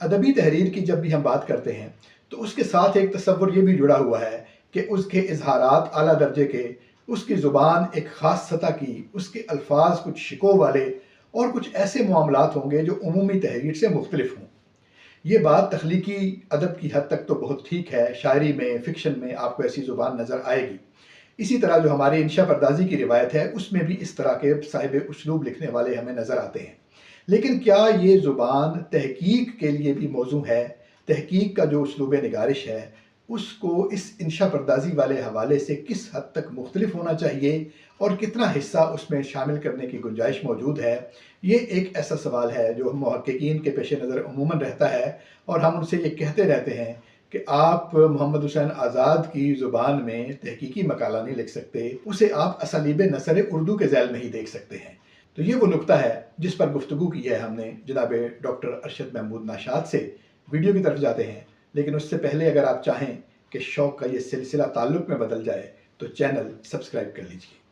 ادبی تحریر کی جب بھی ہم بات کرتے ہیں تو اس کے ساتھ ایک تصور یہ بھی جڑا ہوا ہے کہ اس کے اظہارات اعلیٰ درجے کے، اس کی زبان ایک خاص سطح کی، اس کے الفاظ کچھ شکوہ والے اور کچھ ایسے معاملات ہوں گے جو عمومی تحریر سے مختلف ہوں۔ یہ بات تخلیقی ادب کی حد تک تو بہت ٹھیک ہے، شاعری میں، فکشن میں آپ کو ایسی زبان نظر آئے گی۔ اسی طرح جو ہماری انشا پردازی کی روایت ہے اس میں بھی اس طرح کے صاحب اسلوب لکھنے والے ہمیں نظر آتے ہیں۔ لیکن کیا یہ زبان تحقیق کے لیے بھی موزوں ہے؟ تحقیق کا جو اسلوب نگارش ہے اس کو اس انشا پردازی والے حوالے سے کس حد تک مختلف ہونا چاہیے اور کتنا حصہ اس میں شامل کرنے کی گنجائش موجود ہے؟ یہ ایک ایسا سوال ہے جو محققین کے پیش نظر عموماً رہتا ہے، اور ہم ان سے یہ کہتے رہتے ہیں کہ آپ محمد حسین آزاد کی زبان میں تحقیقی مقالہ نہیں لکھ سکتے، اسے آپ اسالیب نثر اردو کے ذیل میں ہی دیکھ سکتے ہیں۔ تو یہ وہ نقطہ ہے جس پر گفتگو کی ہے ہم نے جناب ڈاکٹر ارشد محمود ناشاط سے۔ ویڈیو کی طرف جاتے ہیں، لیکن اس سے پہلے اگر آپ چاہیں کہ شوق کا یہ سلسلہ تعلق میں بدل جائے تو چینل سبسکرائب کر لیجیے۔